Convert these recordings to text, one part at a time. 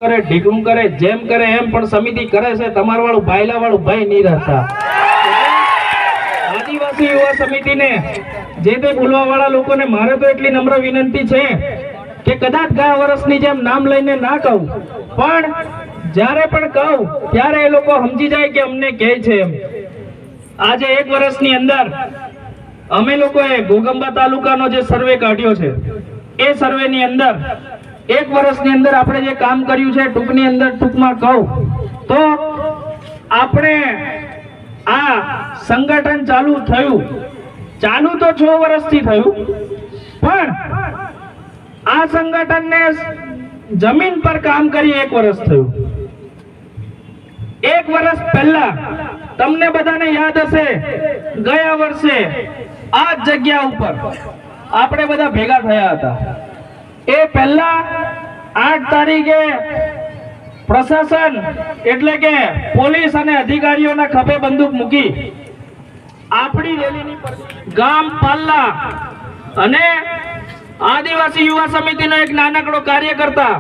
કરે ઢીકણું કરે જેમ કરે એમ પણ સમિતિ કરે છે તમાર વાળું ભાઈલા વાળું ભાઈ નહીં રહેતા। આદિવાસી યુવા સમિતિને જે તે બોલવા વાળા લોકોને મારે તો એટલી નમ્ર વિનંતી છે કે કદાચ ગયા વર્ષની જેમ નામ લઈને ના કહું પણ જ્યારે પણ કહું ત્યારે એ લોકો સમજી જાય કે અમને કહે છે એમ। આજે એક વર્ષની અંદર અમે લોકોએ ઘોગંબા તાલુકાનો જે સર્વે કાઢ્યો છે એ સર્વેની અંદર એક વર્ષની અંદર આપણે જે કામ કર્યું છે ટૂંકની અંદર ટૂંકમાં કહું તો આપણે આ સંગઠન ચાલુ તો 6 વર્ષથી થયું પણ આ સંગઠનને જમીન પર કામ કરી 1 વર્ષ થયું। 1 વર્ષ પહેલા તમને બધાને યાદ હશે ગયા વર્ષે આ જગ્યા ઉપર આપણે બધા ભેગા થયા હતા। એ પહેલા 8 તારીખે પ્રશાસન એટલે કે પોલીસ અને અધિકારીઓના ખભે બંદૂક મૂકી આપણી રેલીની ગામ પાલ્લા અને આદિવાસી યુવા સમિતિનો એક નાનકડો કાર્યકર્તા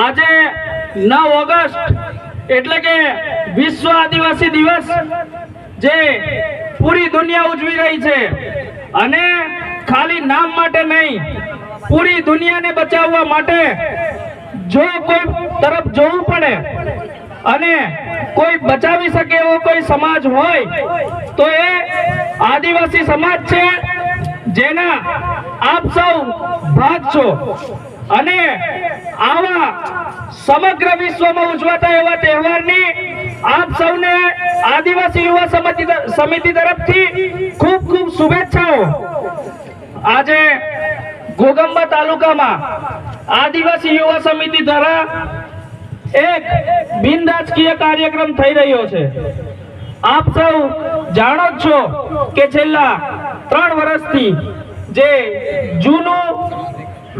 આજે 9 ઓગસ્ટ એટલે કે વિશ્વ આદિવાસી દિવસ જે પૂરી દુનિયા ઉજવી રહી છે અને ખાલી નામ માટે નહીં પૂરી દુનિયાને બચાવવા માટે જો કોઈ તરફ જોવું પડે અને કોઈ બચાવી શકે એવો કોઈ સમાજ હોય તો એ આદિવાસી સમાજ છે જેના આપ સૌ ભાગ છો અને આવા સમગ્ર વિશ્વમાં ઉજવાતા એવા તહેવારની આપ સૌને આદિવાસી યુવા સમિતિ તરફથી ખૂબ ખૂબ શુભેચ્છાઓ। આજે ઘોગંબા તાલુકામાં આદિવાસી યુવા સમિતિ દ્વારા એક બિનરાજકીય કાર્યક્રમ થઈ રહ્યો છે। આપ સૌ જાણો જ છો કે છેલ્લા 3 વર્ષથી જે જૂનું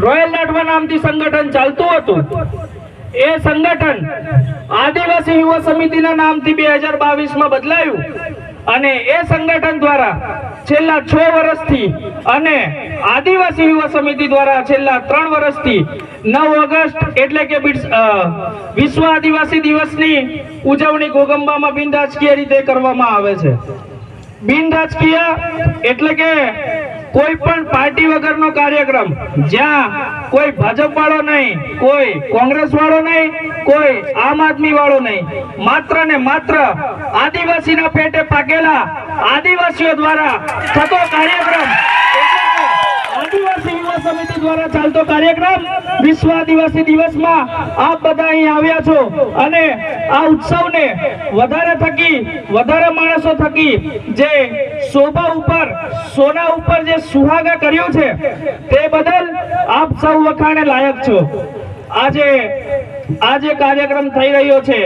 રોયલ લાડવા નામથી સંગઠન ચાલતું હતું એ સંગઠન આદિવાસી યુવા સમિતિના નામથી 2022માં બદલાયું અને એ સંગઠન દ્વારા છેલ્લા 6 વર્ષથી અને આદિવાસી યુવા સમિતિ દ્વારા છેલ્લા 3 વર્ષથી 9 ઓગસ્ટ એટલે કે વિશ્વ આદિવાસી દિવસની ઉજવણી ઘોગંબામાં બિનરાજકીય રીતે કરવામાં આવે છે। બિનરાજકીય એટલે કે કોઈ પણ પાર્ટી વગરનો કાર્યક્રમ જ્યાં કોઈ ભાજપ વાળો નહીં, કોઈ કોંગ્રેસ વાળો નહીં, કોઈ આમ આદમી વાળો નહીં, માત્ર ને માત્ર આદિવાસીના પેટે પાકેલા આદિવાસીઓ દ્વારા થતો કાર્યક્રમ આદિવાસી યુવા સમિતિ દ્વારા ચાલતો કાર્યક્રમ વિશ્વ આદિવાસી દિવસમાં આપ બધા અહીં આવ્યા છો અને આ ઉત્સવને વધારે માણસો થકી જે શોભા ઉપર સોના ઉપર જે સુહાગા કર્યું છે તે બદલ આપ સૌ વખાણે લાયક છો। આજે કાર્યક્રમ થઈ રહ્યો છે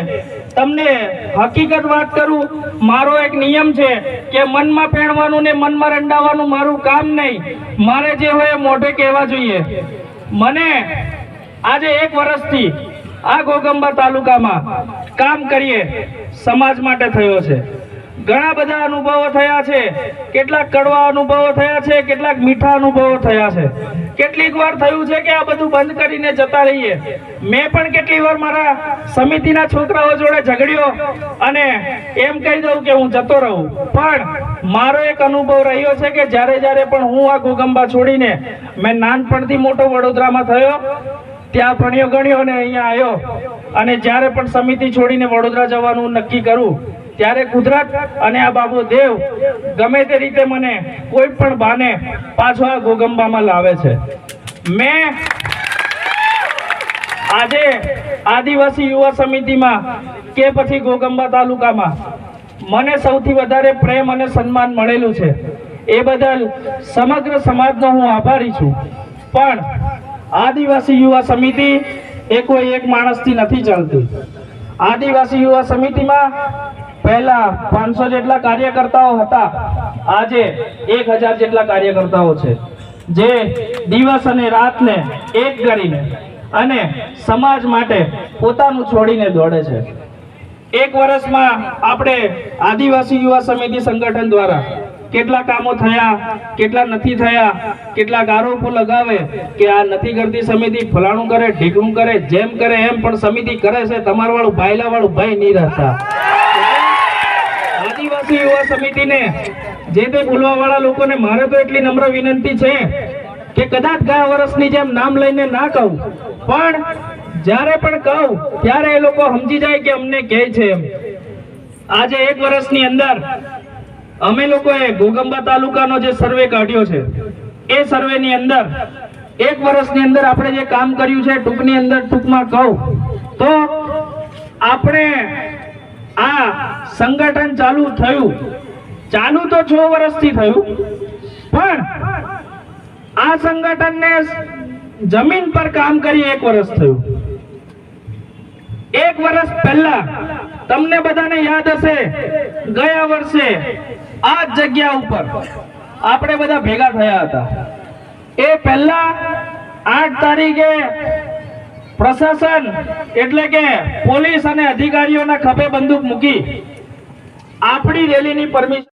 તમને હકીકત વાત કરું મારો એક નિયમ છે કે મનમાં પહેણવાનું ને મનમાં રંડાવાનું મારું કામ નહીં, મારે જે હોય મોઢે કહેવા જોઈએ। મને આજે 1 વર્ષથી આ ઘોગંબા તાલુકામાં કામ કરીએ સમાજ માટે થયો છે। ઘણા બધા અનુભવો થયા છે, કેટલાક કડવા અનુભવો થયા છે, કેટલાક મીઠા અનુભવો થયા છે। કેટલીક વાર થયું છે કે આ બધું બંધ કરીને જતા રહીએ। મેં પણ કેટલી વાર મારા સમિતિના છોકરાઓ જોડે ઝઘડ્યો અને એમ કહી દઉં કે હું જતો રહું, પણ મારો એક અનુભવ રહ્યો છે કે જ્યારે પણ હું આ ઘોગંબા છોડીને મેં નાનપણથી મોટો વડોદરામાં થયો ત્યાં ભણ્યો ગણ્યો અને અહીંયા આવ્યો અને જ્યારે પણ સમિતિ છોડીને વડોદરા જવાનું નક્કી કરું ત્યારે કુદરત અને આ બાબુ દેવ ગમે તે રીતે મને કોઈ પણ બહાને પાછો આ ઘોગંબામાં લાવે છે। મેં આજે આદિવાસી યુવા સમિતિમાં કે પછી ઘોગંબા તાલુકામાં મને સૌથી વધારે પ્રેમ અને સન્માન મળેલું છે એ બદલ સમગ્ર સમાજનો હું આભારી છું। પણ આદિવાસી યુવા સમિતિ એ કોઈ એક માણસથી નથી ચાલતી। આદિવાસી યુવા સમિતિમાં પહેલા 500 જેટલા કાર્યકર્તાઓ હતા, આજે 1000 જેટલા કાર્યકર્તાઓ છે જે દિવસ અને રાતને એક કરીને અને સમાજ માટે પોતાનું છોડીને દોડે છે। 1 વર્ષમાં આપણે આદિવાસી યુવા સમિતિ સંગઠન દ્વારા કેટલા કામો થયા, કેટલા નથી થયા, કેટલાક આરોપો લગાવે કે આ નથી કરતી સમિતિ, ફલાણું કરે, ઢીકણું કરે, જેમ કરે એમ, પણ સમિતિ કરે છે તમારા વાળું ભાઈલા વાળું ભાઈ નહીં રહેતા. આદિવાસી યુવા સમિતિને જે તે બોલવા વાળા લોકોને મારે તો એટલી નમ્ર વિનંતી છે કે કદાચ ગયા વર્ષની જેમ નામ લઈને ના કહું, પણ જ્યારે પણ કહું ત્યારે એ લોકો સમજી જાય કે અમને કહે છે એમ. આજે 1 વર્ષની અંદર અમે લોકોએ ઘોગંબા તાલુકાનો જે સર્વે કાઢ્યો છે, એ સર્વેની અંદર 1 વર્ષની અંદર આપણે જે કામ કર્યું છે, ટૂંકની અંદર ટૂંકમાં કહું તો આપણે આ સંગઠન ચાલુ તો 6 વર્ષથી થયું, પણ આ સંગઠનને જમીન પર કામ કરી 1 વર્ષ થયું. 1 વર્ષ પહેલા તમને બધાને યાદ હશે, ગયા વર્ષે આ જગ્યા ઉપર આપણે બધા ભેગા થયા હતા. એ પહેલા 8 તારીખે પ્રશાસન એટલે કે પોલીસ અને અધિકારીઓના ખભે બંદૂક મૂકી આપણી રેલીની પરમિશન